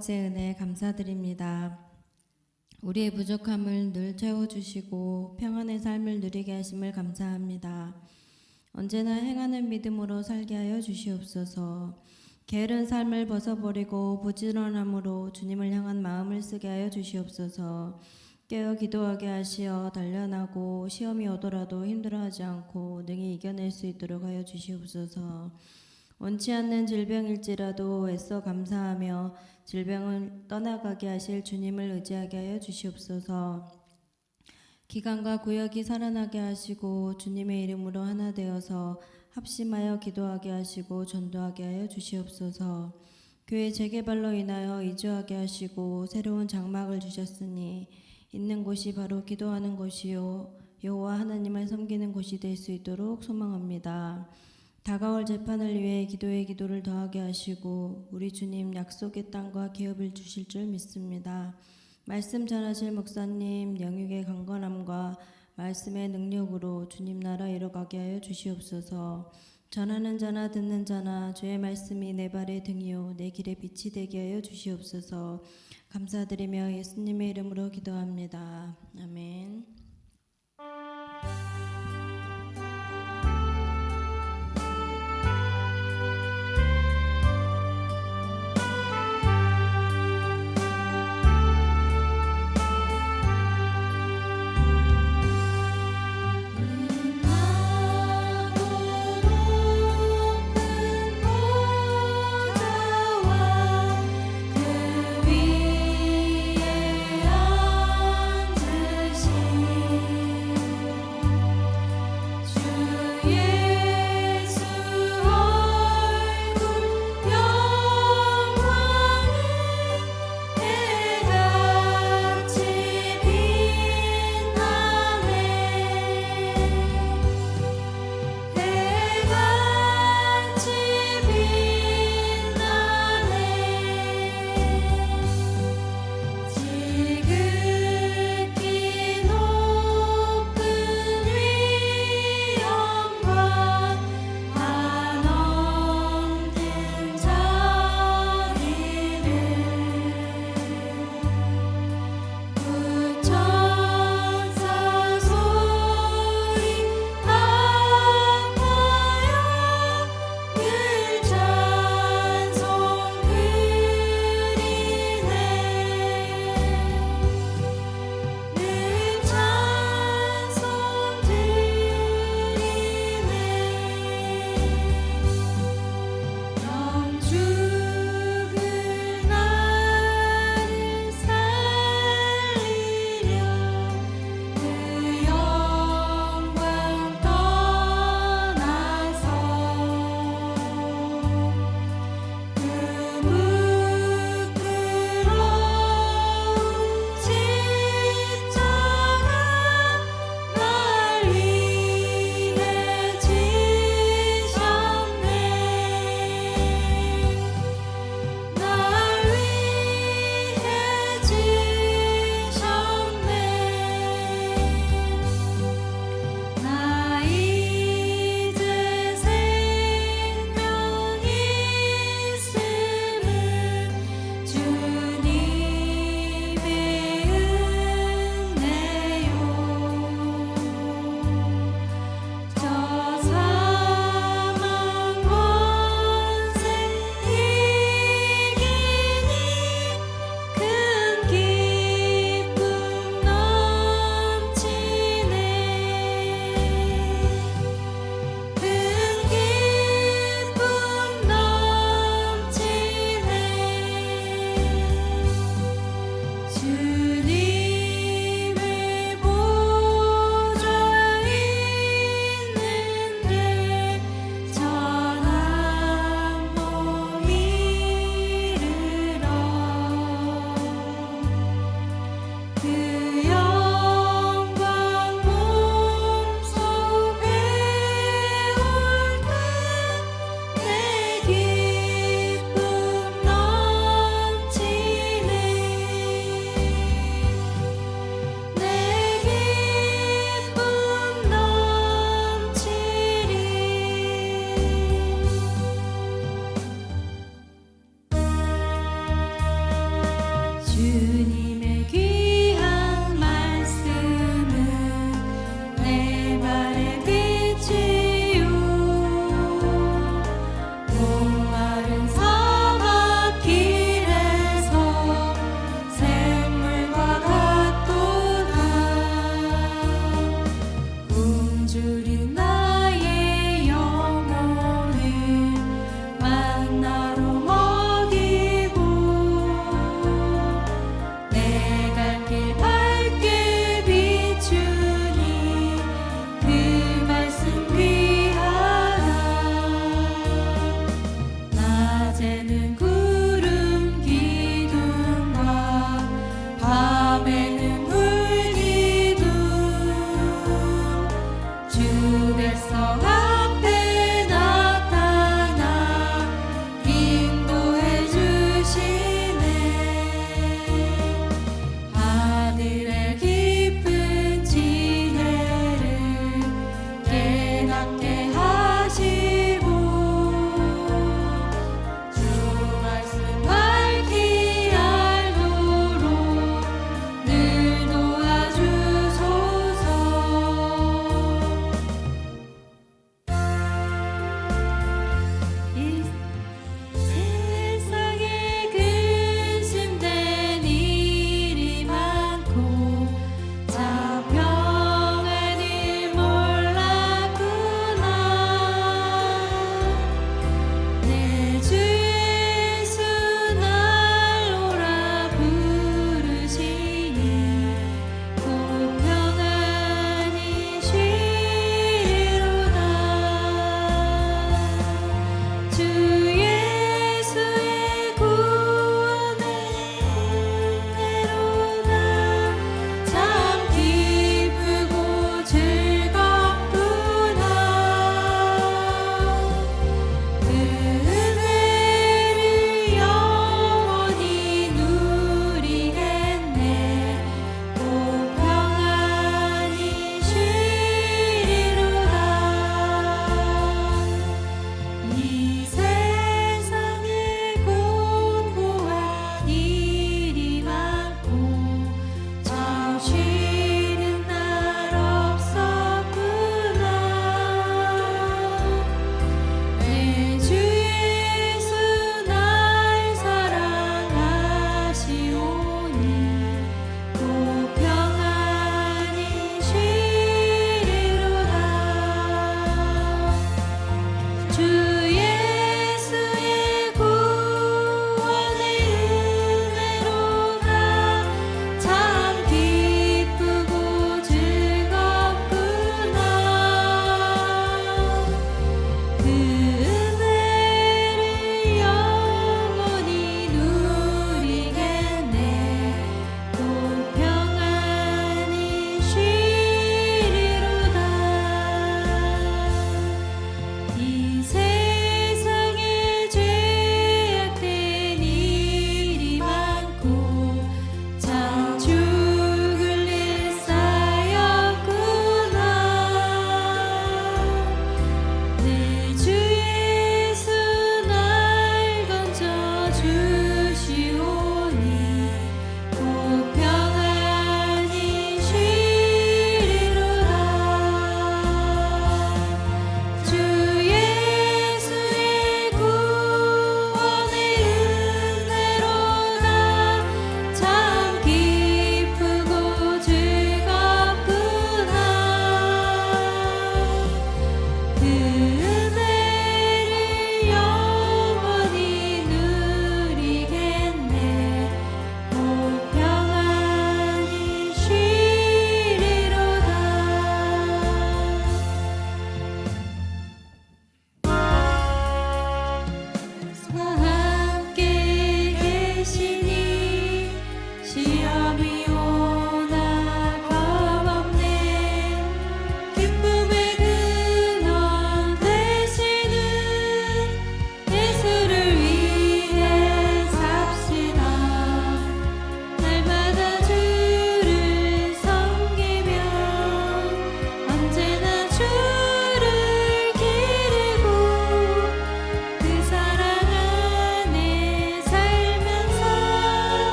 제 은혜 감사드립니다. 우리의 부족함을 늘 채워주시고 평안의 삶을 누리게 하심을 감사합니다. 언제나 행하는 믿음으로 살게 하여 주시옵소서. 게으른 삶을 벗어버리고 부지런함으로 주님을 향한 마음을 쓰게 하여 주시옵소서. 깨어 기도하게 하시어 단련하고 시험이 오더라도 힘들어하지 않고 능히 이겨낼 수 있도록 하여 주시옵소서. 원치 않는 질병일지라도 애써 감사하며 질병을 떠나가게 하실 주님을 의지하게 하여 주시옵소서. 기간과 구역이 살아나게 하시고 주님의 이름으로 하나 되어서 합심하여 기도하게 하시고 전도하게 하여 주시옵소서. 교회 재개발로 인하여 이주하게 하시고 새로운 장막을 주셨으니 있는 곳이 바로 기도하는 곳이요 여호와 하나님을 섬기는 곳이 될 수 있도록 소망합니다. 다가올 재판을 위해 기도에 기도를 더하게 하시고 우리 주님 약속의 땅과 기업을 주실 줄 믿습니다. 말씀 전하실 목사님 영육의 강건함과 말씀의 능력으로 주님 나라 이뤄가게 하여 주시옵소서. 전하는 자나 듣는 자나 주의 말씀이 내 발의 등이요 내 길의 빛이 되게 하여 주시옵소서. 감사드리며 예수님의 이름으로 기도합니다. 아멘. 그 위에 앉으신 주님의 귀한 말씀은 내 발의 빛이요 목마른 사막 길에서 샘물과 같도다 굶주린 나의 영혼을 만나로 먹이고 내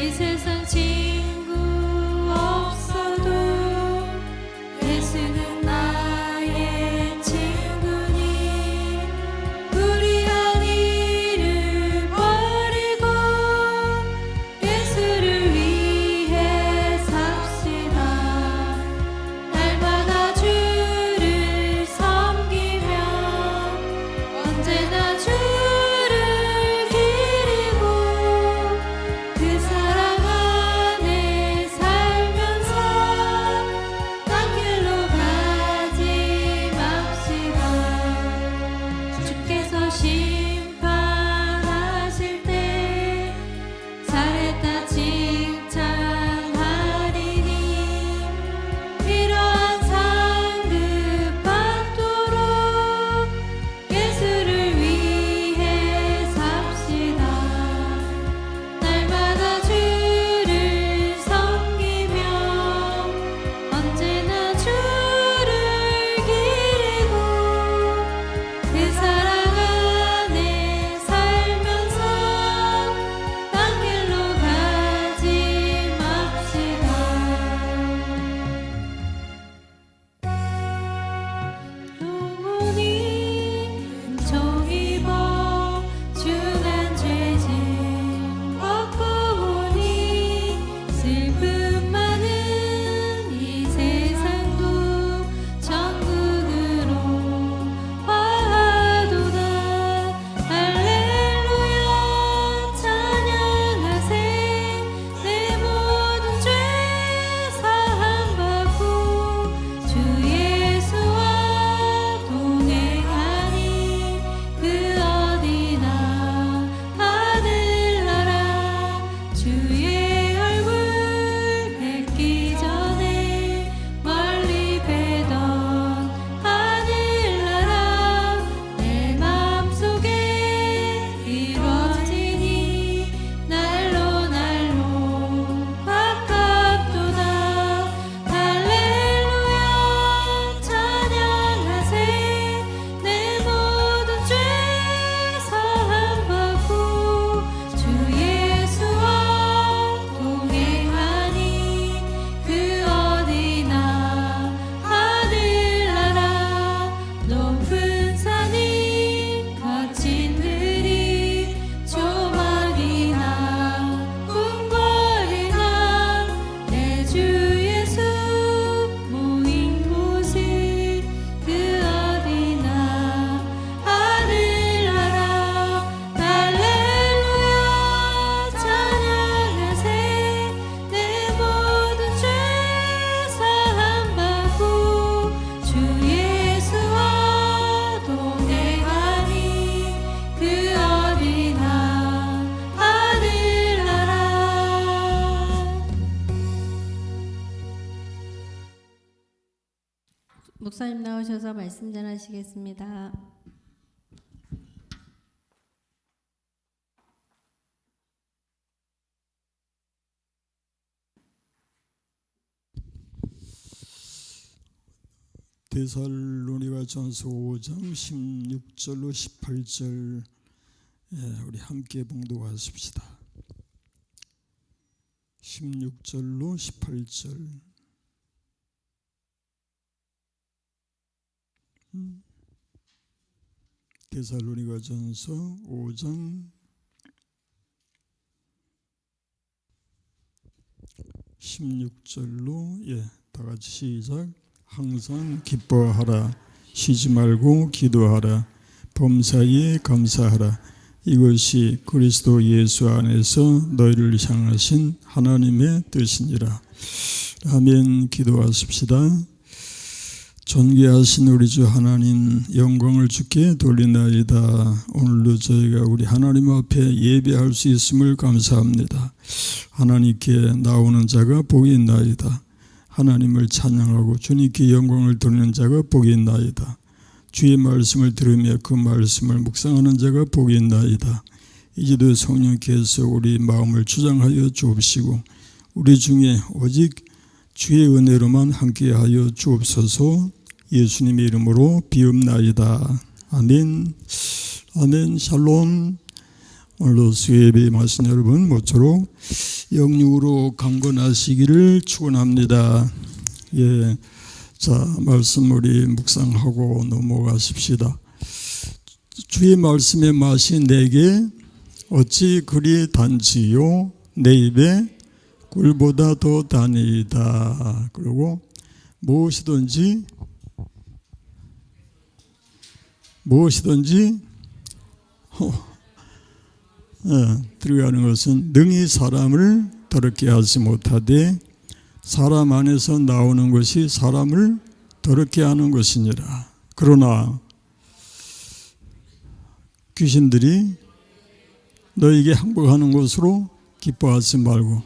이 세상 친구 없어도 예수는 나의 친구니 불의한 일을 버리고 예수를 위해 삽시다. 날마다 주를 섬기며 언제나 주를 기리고 그 사랑 안에 살면서 딴 길로 가지 맙시다. 주께서 심판하실 때 잘했다 칭찬하리니 이러한 상급 받도록 예수를 위해 삽시다. 날마다 주를 섬기며 언제나 주를 기리고 그 사랑 안에 살면서 딴 길로 가지 맙시다. 영원히 은총 입어 중한 죄짐 얻고 오니 슬픔 많은 이 세상도 천국으로 화하도다. 할렐루야 찬양하세. 내 모든 죄 사함받고 주 예수와 동행하니 그 어디나 하늘나라. 주의 얼굴 뵙기 전에 멀리 뵈던 하늘나라 내 맘속에 이루어지니 날로 날로 가깝도다. 할렐루야 찬양하세. 내 모든 죄 사함받고 주 예수와 동행하니 그 어디나 하늘나라. 높은 산이 거친 들이 조망이나 궁궐이나 내 주 예수 모인 곳은 그 어디나 하늘나라. 할렐루야 찬양하세. 내 모든 죄 사함받고 주 예수와 동행하니 그 어디나 하늘나라. 목사님 나오셔서 말씀 전하시겠습니다. 데살로니가전서 5장 16절로 18절 우리 함께 봉독하십시다. 16절로 18절. 데살로니가전서 5장 16절로 다 같이 시작. 항상 기뻐하라. 쉬지 말고 기도하라. 범사에 감사하라. 이것이 그리스도 예수 안에서 너희를 향하신 하나님의 뜻이니라. 아멘. 기도하십시다. 존귀하신 우리 주 하나님, 영광을 주께 돌리나이다. 오늘도 저희가 우리 하나님 앞에 예배할 수 있음을 감사합니다. 하나님께 나오는 자가 복이 있나이다. 하나님을 찬양하고 주님께 영광을 돌리는 자가 복이 있나이다. 주의 말씀을 들으며 그 말씀을 묵상하는 자가 복이 있나이다. 이제도 성령께서 우리 마음을 주장하여 주옵시고 우리 중에 오직 주의 은혜로만 함께하여 주옵소서. 예수님의 이름으로 비옵나이다. 아멘. 아멘. 샬롬. 오늘도 수요예배 임하신 여러분 모쪼록 영육으로 강건하시기를 축원합니다. 예, 자 말씀 우리 묵상하고 넘어가십시다. 주의 말씀의 맛이 내게 어찌 그리 단지요 내 입에 꿀보다 더 다니이다. 그리고 무엇이든지 들어가는 것은 능히 사람을 더럽게 하지 못하되 사람 안에서 나오는 것이 사람을 더럽게 하는 것이니라. 그러나 귀신들이 너에게 항복하는 것으로 기뻐하지 말고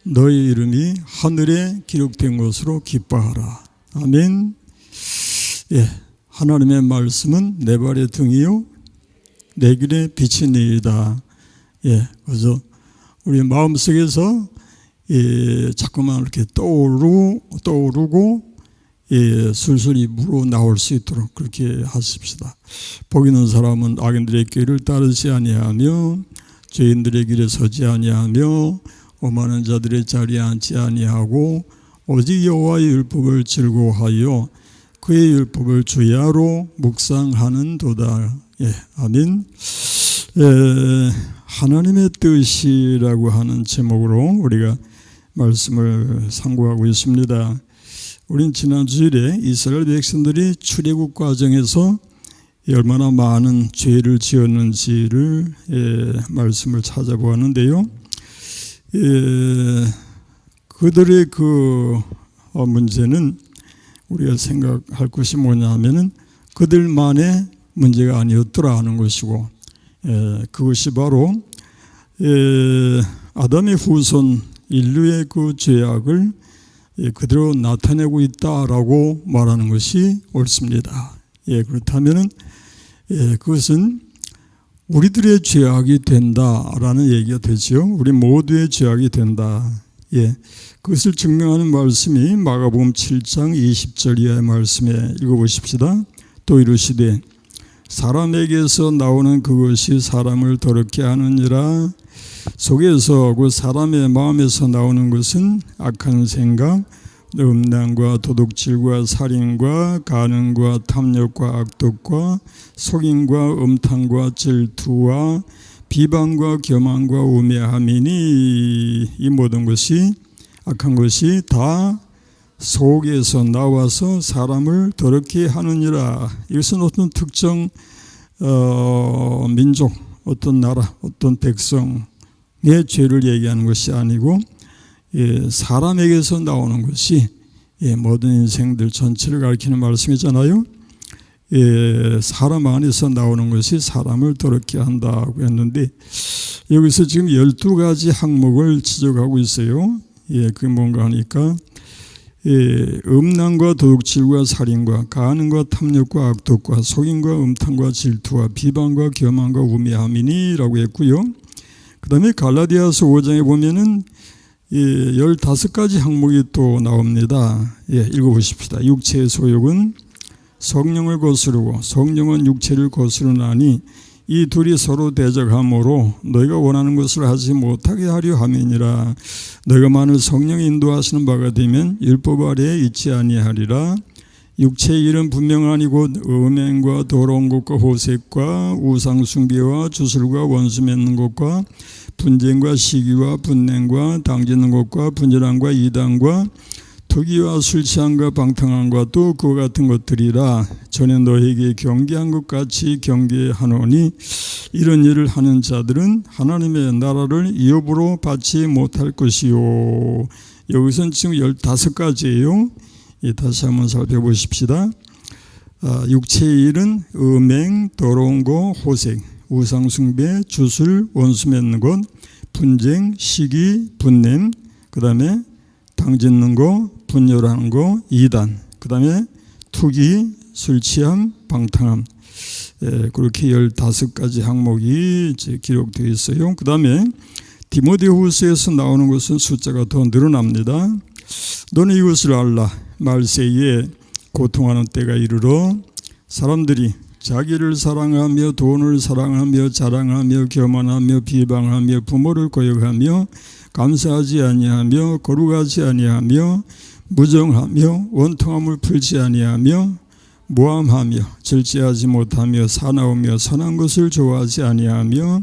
너의 이름이 하늘에 기록된 것으로 기뻐하라. 아멘. 예, 하나님의 말씀은 내 발의 등이요 내 길의 빛이니이다. 예, 그래서 우리 마음속에서 자꾸만 이렇게 떠오르고 술술이 물어 나올 수 있도록 그렇게 하십시다. 복 있는 사람은 악인들의 길을 따르지 아니하며 죄인들의 길에 서지 아니하며 오만한 자들의 자리에 앉지 아니하고 오직 여호와의 율법을 즐거워하여 그의 율법을 주야로 묵상하는도다. 예, 아멘. 하나님의 뜻이라고 하는 제목으로 우리가 말씀을 상고하고 있습니다. 우린 지난 주일에 이스라엘 백성들이 출애굽 과정에서 얼마나 많은 죄를 지었는지를 말씀을 찾아보았는데요. 그들의 그 문제는 우리가 생각할 것이 뭐냐 하면은 그들만의 문제가 아니었더라 하는 것이고, 그것이 바로 아담의 후손 인류의 그 죄악을 그대로 나타내고 있다라고 말하는 것이 옳습니다. 그렇다면은 그것은 우리들의 죄악이 된다라는 얘기가 되죠. 우리 모두의 죄악이 된다. 그것을 증명하는 말씀이 마가복음 7장 20절 이하의 말씀에 읽어보십시다. 또 이르시되 사람에게서 나오는 그것이 사람을 더럽게 하느니라. 속에서 그 사람의 마음에서 나오는 것은 악한 생각, 음란과 도둑질과 살인과 간음과 탐욕과 악독과 속임과 음탕과 질투와 비방과 교만과 우매함이니 이 모든 것이 악한 것이 다 속에서 나와서 사람을 더럽게 하느니라. 이것은 어떤 특정 민족, 어떤 나라, 어떤 백성의 죄를 얘기하는 것이 아니고 사람에게서 나오는 것이 모든 인생들 전체를 가리키는 말씀이잖아요. 사람 안에서 나오는 것이 사람을 더럽게 한다고 했는데 여기서 지금 12가지 항목을 지적하고 있어요. 그게 뭔가 하니까 음란과 도둑질과 살인과 간음과 탐욕과 악독과 속임과 음탕과 질투와 비방과 교만과 우매함이니라고 했고요. 그 다음에 갈라디아서 5장에 보면은 15가지 항목이 또 나옵니다. 읽어보십시다. 육체의 소욕은 성령을 거스르고 성령은 육체를 거스르나니 이 둘이 서로 대적하므로 너희가 원하는 것을 하지 못하게 하려 함이니라. 너희가 만일 성령이 인도하시는 바가 되면 율법 아래에 있지 아니하리라. 육체의 일은 분명하니 곧 음행과 더러운 것과 호색과 우상숭배와 주술과 원수 맺는 것과 분쟁과 시기와 분냉과 당짓는 것과 분열함과 이단과 투기와 술 취함과 방탕함과 또 그와 같은 것들이라. 전에 너에게 경계한 것 같이 경계하노니 이런 일을 하는 자들은 하나님의 나라를 이업으로 받지 못할 것이요. 여기서는 지금 15가지예요. 다시 한번 살펴보십시다. 육체의 일은 음행, 더러운 거, 호색, 우상숭배, 주술, 원수 맺는 것, 분쟁, 시기, 분냄, 그 다음에 당짓는 거, 분열하는 거, 이단, 그 다음에 투기, 술 취함, 방탕함. 그렇게 15가지 항목이 이제 기록되어 있어요. 그 다음에 디모데후서에서 나오는 것은 숫자가 더 늘어납니다. 너는 이것을 알라. 말세에 고통하는 때가 이르러 사람들이 자기를 사랑하며 돈을 사랑하며 자랑하며 교만하며 비방하며 부모를 거역하며 감사하지 아니하며 거룩하지 아니하며 무정하며 원통함을 풀지 아니하며 모함하며 절제하지 못하며 사나우며 선한 것을 좋아하지 아니하며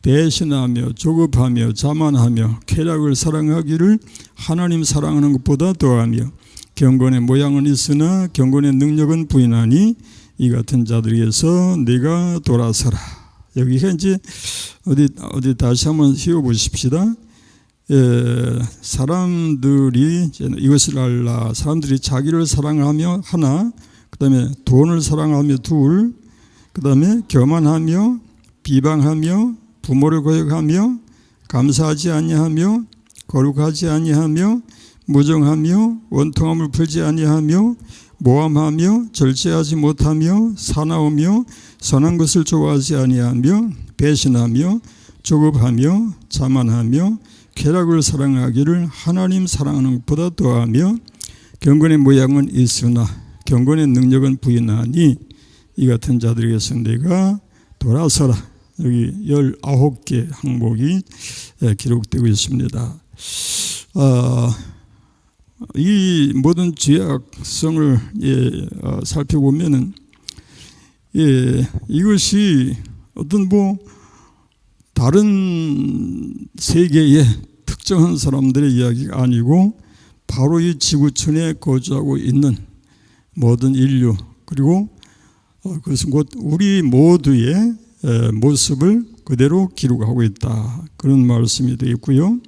배신하며 조급하며 자만하며 쾌락을 사랑하기를 하나님 사랑하는 것보다 더하며 경건의 모양은 있으나 경건의 능력은 부인하니 이 같은 자들에게서 네가 돌아서라. 여기가 이제 어디 다시 한번 씌워보십시다. 사람들이 이것을 알라. 사람들이 자기를 사랑하며 하나, 그 다음에 돈을 사랑하며 둘, 그 다음에 교만하며 비방하며 부모를 거역하며 감사하지 아니하며 거룩하지 아니하며 무정하며 원통함을 풀지 아니하며 모함하며 절제하지 못하며 사나우며 선한 것을 좋아하지 아니하며 배신하며 조급하며 자만하며 쾌락을 사랑하기를 하나님 사랑하는 것보다 더하며 경건의 모양은 있으나 경건의 능력은 부인하니 이 같은 자들에게서 내가 돌아서라. 여기 19개 항목이 기록되고 있습니다. 이 모든 죄악성을 살펴보면은 이것이 어떤 다른 세계의 특정한 사람들의 이야기가 아니고 바로 이 지구촌에 거주하고 있는 모든 인류, 그리고 그것은 곧 우리 모두의 모습을 그대로 기록하고 있다, 그런 말씀이 되어 있고요.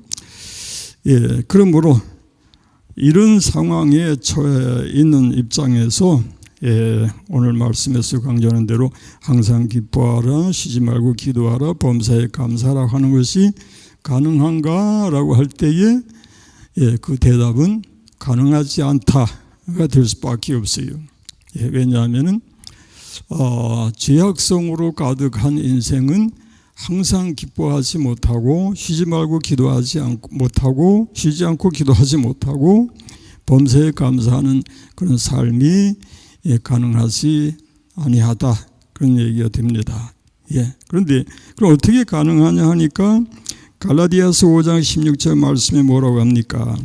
그러므로 이런 상황에 처해 있는 입장에서 오늘 말씀에서 강조하는 대로 항상 기뻐하라, 쉬지 말고 기도하라, 범사에 감사하라 하는 것이 가능한가? 라고 할 때에 그 대답은 가능하지 않다가 될 수밖에 없어요. 왜냐하면 죄악성으로 가득한 인생은 항상 기뻐하지 못하고 쉬지 말고 기도하지 못하고 쉬지 않고 기도하지 못하고 범사에 감사하는 그런 삶이 가능하지 아니하다, 그런 얘기가 됩니다. 그런데 그럼 어떻게 가능하냐 하니까 갈라디아서 5장 16절 말씀에 뭐라고 합니까?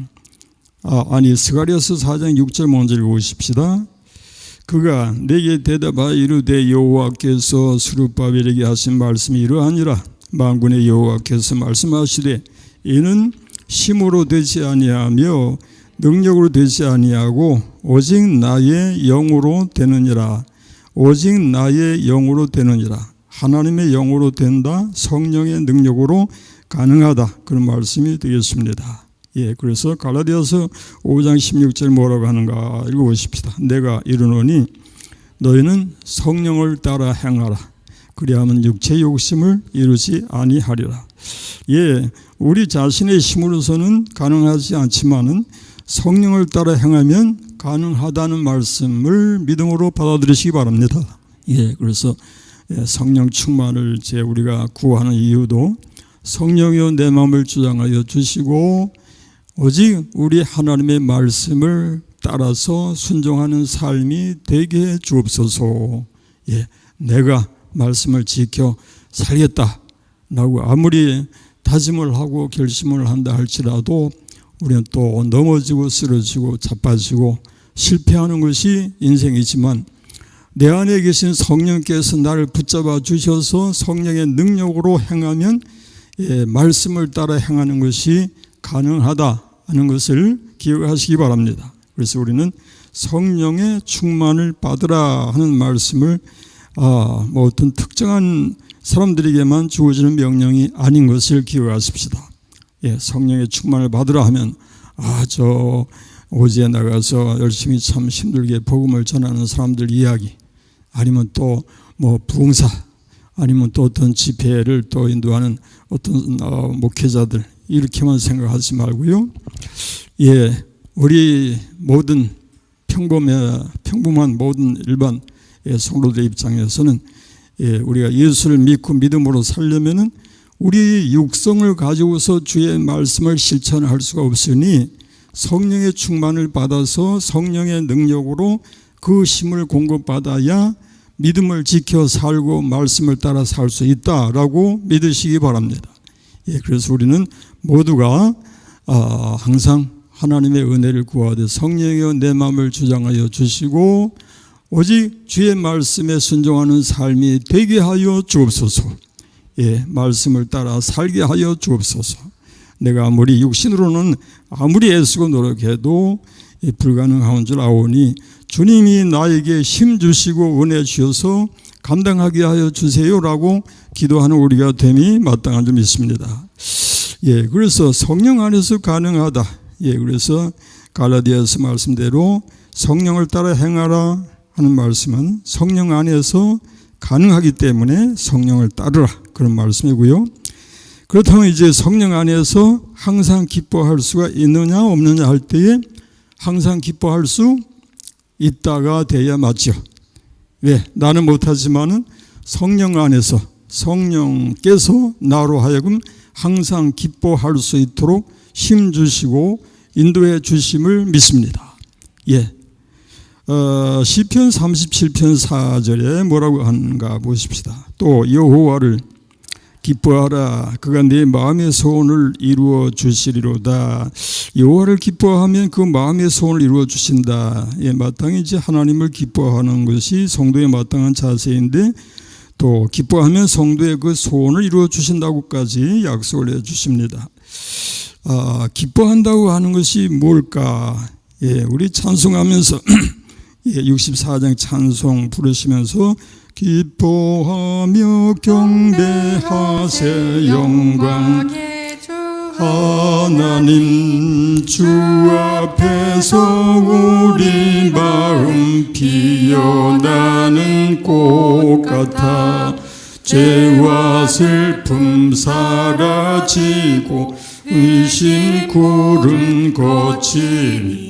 스가랴서 4장 6절 먼저 읽어보십시다. 그가 내게 대답하여 이르되 여호와께서 스룹바벨에게 하신 말씀이 이러하니라. 만군의 여호와께서 말씀하시되 이는 힘으로 되지 아니하며 능력으로 되지 아니하고 오직 나의 영으로 되느니라. 오직 나의 영으로 되느니라. 하나님의 영으로 된다, 성령의 능력으로 가능하다, 그런 말씀이 되겠습니다. 그래서 갈라디아서 5장 16절 뭐라고 하는가 읽어보십시다. 내가 이르노니 너희는 성령을 따라 행하라. 그리하면 육체의 욕심을 이루지 아니하리라. 우리 자신의 힘으로서는 가능하지 않지만은 성령을 따라 행하면 가능하다는 말씀을 믿음으로 받아들이시기 바랍니다. 그래서 성령 충만을 우리가 구하는 이유도 성령이여 내 마음을 주장하여 주시고 오직 우리 하나님의 말씀을 따라서 순종하는 삶이 되게 해 주옵소서. 내가 말씀을 지켜 살겠다라고 아무리 다짐을 하고 결심을 한다 할지라도 우리는 또 넘어지고 쓰러지고 자빠지고 실패하는 것이 인생이지만 내 안에 계신 성령께서 나를 붙잡아 주셔서 성령의 능력으로 행하면 말씀을 따라 행하는 것이 가능하다 하는 것을 기억하시기 바랍니다. 그래서 우리는 성령의 충만을 받으라 하는 말씀을 어떤 특정한 사람들에게만 주어지는 명령이 아닌 것을 기억하십시다. 성령의 충만을 받으라 하면 저 오지에 나가서 열심히 참 힘들게 복음을 전하는 사람들 이야기, 아니면 또 부흥사, 아니면 또 어떤 집회를 또 인도하는 어떤 목회자들, 이렇게만 생각하지 말고요. 우리 모든 평범한 모든 일반 성도들 입장에서는 우리가 예수를 믿고 믿음으로 살려면은 우리 육성을 가지고서 주의 말씀을 실천할 수가 없으니 성령의 충만을 받아서 성령의 능력으로 그 힘을 공급받아야 믿음을 지켜 살고 말씀을 따라 살 수 있다라고 믿으시기 바랍니다. 예, 그래서 우리는 모두가 항상 하나님의 은혜를 구하되 성령이여 내 마음을 주장하여 주시고 오직 주의 말씀에 순종하는 삶이 되게 하여 주옵소서. 예, 말씀을 따라 살게 하여 주옵소서. 내가 아무리 육신으로는 아무리 애쓰고 노력해도 불가능한 줄 아오니 주님이 나에게 힘 주시고 은혜 주셔서 감당하게 하여 주세요라고 기도하는 우리가 됨이 마땅한 줄 믿습니다. 예, 그래서 성령 안에서 가능하다. 예, 그래서 갈라디아서 말씀대로 성령을 따라 행하라 하는 말씀은 성령 안에서 가능하기 때문에 성령을 따르라 그런 말씀이고요. 그렇다면 이제 성령 안에서 항상 기뻐할 수가 있느냐 없느냐 할 때에 항상 기뻐할 수 있다가 돼야 맞죠. 왜? 나는 못하지만은 성령 안에서 성령께서 나로 하여금 항상 기뻐할 수 있도록 힘 주시고 인도해 주심을 믿습니다. 예. 시편 37편 4절에 뭐라고 하는가 보십시다. 또 여호와를 기뻐하라. 그가 네 마음의 소원을 이루어 주시리로다. 여호와를 기뻐하면 그 마음의 소원을 이루어 주신다. 예, 마땅히 이제 하나님을 기뻐하는 것이 성도의 마땅한 자세인데 또 기뻐하면 성도의 그 소원을 이루어 주신다고까지 약속을 해 주십니다. 기뻐한다고 하는 것이 뭘까? 예, 우리 찬송하면서 예, 64장 찬송 부르시면서 기뻐하며 경배하세 영광 하나님 주 앞에서 우리 마음 피어나는 꽃 같아 죄와 슬픔 사라지고 의심 구름 거치니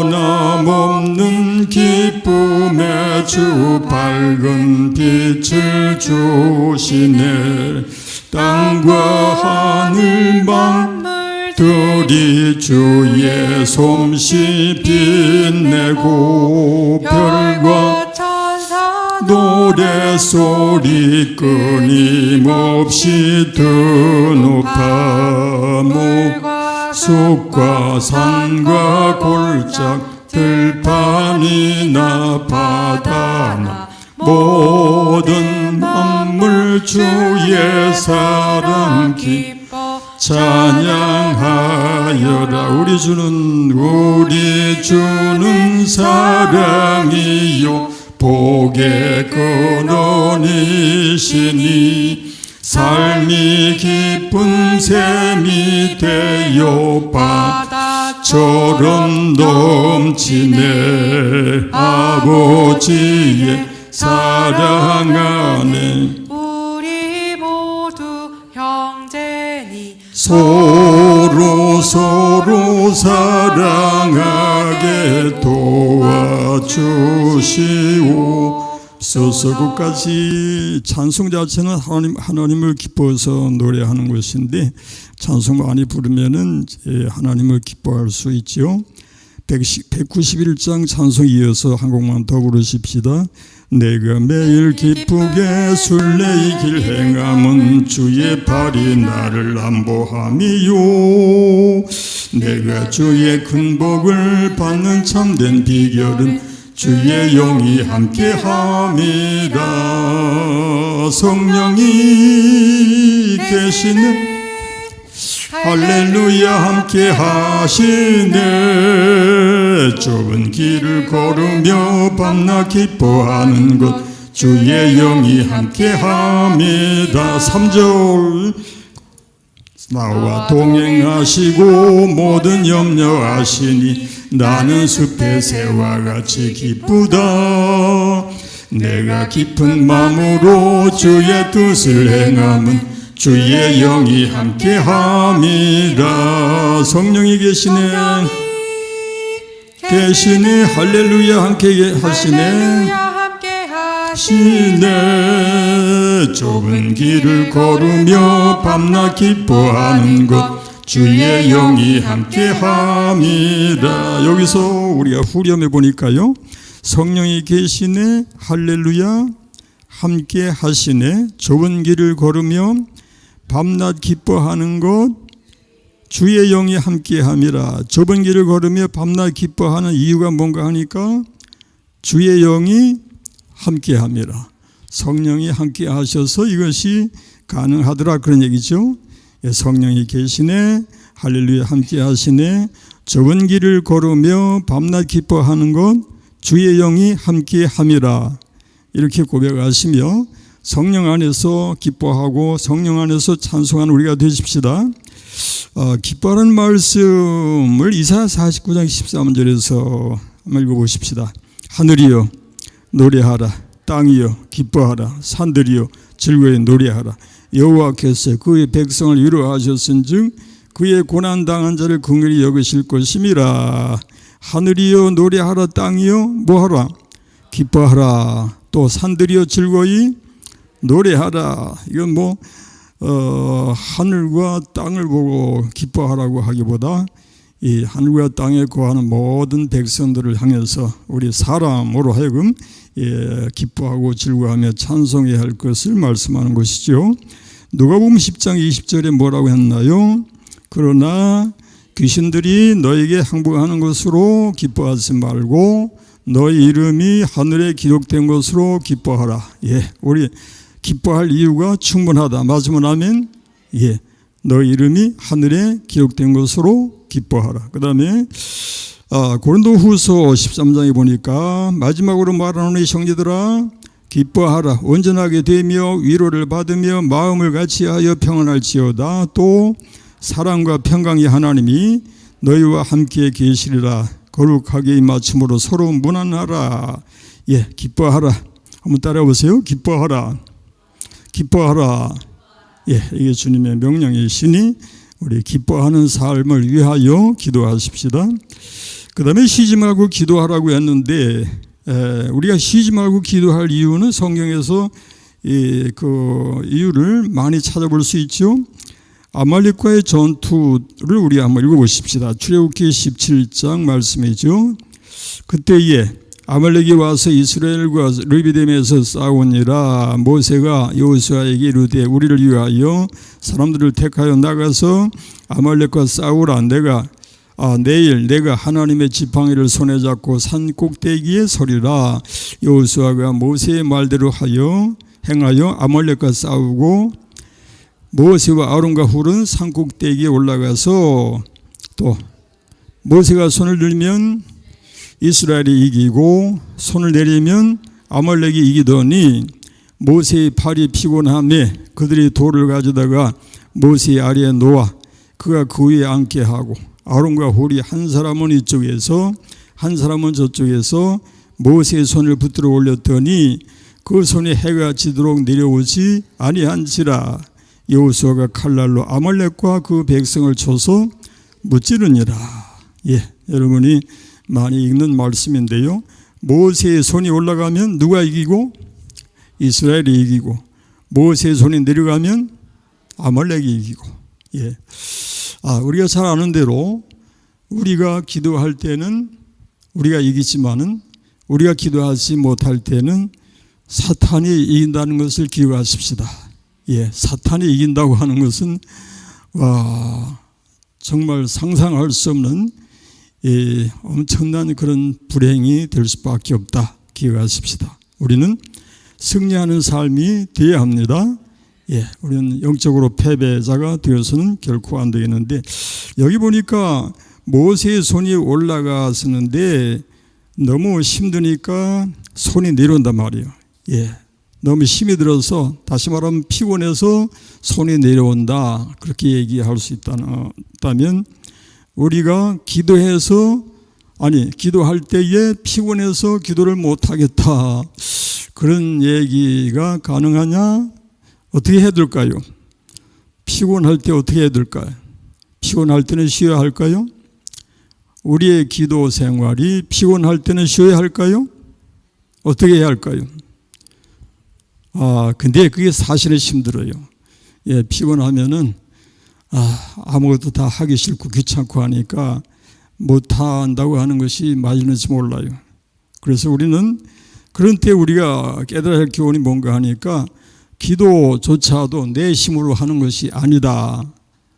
변함없는 기쁨의 주 밝은 빛을 주시네. 땅과 하늘 만물들이 주의 솜씨 빛내고 별과 천사 노래소리 끊임없이 드높아 숲과 산과 골짝 들판이나 바다나 모든 만물 주의 사랑 기뻐 찬양하여라. 우리 주는 사랑이요 복의 근원이시니 삶이 기쁜 샘이 되어 바다처럼 넘치네. 아버지의 사랑 안에 우리 모두 형제니 서로 사랑하게 도와주시오. 끝까지 찬송 자체는 하나님을 기뻐해서 노래하는 것인데 찬송 많이 부르면은 하나님을 기뻐할 수 있죠. 191장 찬송 이어서 한 곡만 더 부르십시다. 내가 매일 기쁘게 순례의 길 행함은 주의 발이 나를 안보함이요. 내가 주의 큰 복을 받는 참된 비결은 주의 영이 함께함이라. 성령이 계시네. 할렐루야 함께 하시네. 좁은 길을 걸으며 밤낮 기뻐하는 것 주의 영이 함께 합니다. 3절 나와 동행하시고 모든 염려하시니 나는 숲의 새와 같이 기쁘다. 내가 깊은 마음으로 주의 뜻을 행함은 주의 영이 함께함이라. 성령이 계시네. 할렐루야 함께 하시네. 좁은 길을 걸으며 밤낮 기뻐하는 것 주의 영이 함께함이라. 여기서 우리가 후렴해 보니까요 성령이 계시네 할렐루야 함께 하시네 좁은 길을 걸으며 밤낮 기뻐하는 것 주의 영이 함께 함이라. 좁은 길을 걸으며 밤낮 기뻐하는 이유가 뭔가 하니까 주의 영이 함께 함이라. 성령이 함께 하셔서 이것이 가능하더라 그런 얘기죠. 성령이 계시네 할렐루야 함께 하시네 좁은 길을 걸으며 밤낮 기뻐하는 것 주의 영이 함께 함이라. 이렇게 고백하시며 성령 안에서 기뻐하고 성령 안에서 찬송하는 우리가 되십시다. 기뻐하는 말씀을 이사야 49장 13절에서 한번 읽어보십시다. 하늘이여 노래하라 땅이여 기뻐하라 산들이여 즐거이 노래하라. 여호와께서 그의 백성을 위로하셨은즉 그의 고난당한 자를 긍휼히 여기실 것임이라. 하늘이여 노래하라 땅이여 뭐하라 기뻐하라. 또 산들이여 즐거이 노래하라. 이건 하늘과 땅을 보고 기뻐하라고 하기보다 이 하늘과 땅에 거하는 모든 백성들을 향해서 우리 사람으로 하여금 기뻐하고 즐거워하며 찬송해야 할 것을 말씀하는 것이죠. 누가복음 10장 20절에 뭐라고 했나요? 그러나 귀신들이 너에게 항복하는 것으로 기뻐하지 말고 너의 이름이 하늘에 기록된 것으로 기뻐하라. 우리 기뻐할 이유가 충분하다. 맞으면 아멘. 너의 이름이 하늘에 기록된 것으로 기뻐하라. 그 다음에 고린도후서 13장에 보니까 마지막으로 말하노니 형제들아 기뻐하라. 온전하게 되며 위로를 받으며 마음을 같이하여 평안할지어다. 또 사랑과 평강의 하나님이 너희와 함께 계시리라. 거룩하게 임하심으로 서로 무난하라. 기뻐하라. 한번 따라해 보세요. 기뻐하라. 기뻐하라. 이게 주님의 명령이시니 우리 기뻐하는 삶을 위하여 기도하십시다. 그 다음에 쉬지 말고 기도하라고 했는데 우리가 쉬지 말고 기도할 이유는 성경에서 그 이유를 많이 찾아볼 수 있죠. 아말렉과의 전투를 우리 한번 읽어보십시다. 출애굽기 17장 말씀이죠. 그때에 아말렉이 와서 이스라엘과 르비딤에서 싸우니라. 모세가 여호수아에게 이르되 우리를 위하여 사람들을 택하여 나가서 아말렉과 싸우라. 내일 내가 하나님의 지팡이를 손에 잡고 산 꼭대기에 서리라. 여호수아가 모세의 말대로 행하여 아말렉과 싸우고 모세와 아론과 훌은 산 꼭대기에 올라가서 또 모세가 손을 들면 이스라엘이 이기고 손을 내리면 아말렉이 이기더니 모세의 팔이 피곤함에 그들이 돌을 가져다가 모세의 아래에 놓아 그가 그 위에 앉게 하고 아론과 훌이 한 사람은 이쪽에서 한 사람은 저쪽에서 모세의 손을 붙들어 올렸더니 그 손이 해가 지도록 내려오지 아니한지라. 여호수아가 칼날로 아말렉과 그 백성을 쳐서 무찌르니라. 여러분이 많이 읽는 말씀인데요. 모세의 손이 올라가면 누가 이기고? 이스라엘이 이기고, 모세의 손이 내려가면 아말렉이 이기고. 우리가 잘 아는 대로 우리가 기도할 때는 우리가 이기지만은 우리가 기도하지 못할 때는 사탄이 이긴다는 것을 기억하십시다. 사탄이 이긴다고 하는 것은 정말 상상할 수 없는 엄청난 그런 불행이 될 수밖에 없다. 기억하십시다. 우리는 승리하는 삶이 되어야 합니다. 우리는 영적으로 패배자가 되어서는 결코 안 되겠는데, 여기 보니까 모세의 손이 올라갔었는데 너무 힘드니까 손이 내려온단 말이에요. 너무 힘이 들어서, 다시 말하면 피곤해서 손이 내려온다, 그렇게 얘기할 수 있다면, 우리가 기도할 때에 피곤해서 기도를 못하겠다, 그런 얘기가 가능하냐? 어떻게 해야 될까요? 피곤할 때 어떻게 해야 될까요? 피곤할 때는 쉬어야 할까요? 우리의 기도 생활이 피곤할 때는 쉬어야 할까요? 어떻게 해야 할까요? 근데 그게 사실은 힘들어요. 피곤하면은 아무것도 다 하기 싫고 귀찮고 하니까 못한다고 하는 것이 맞는지 몰라요. 그래서 우리는 그런 때 우리가 깨달아야 할 교훈이 뭔가 하니까 기도조차도 내 힘으로 하는 것이 아니다.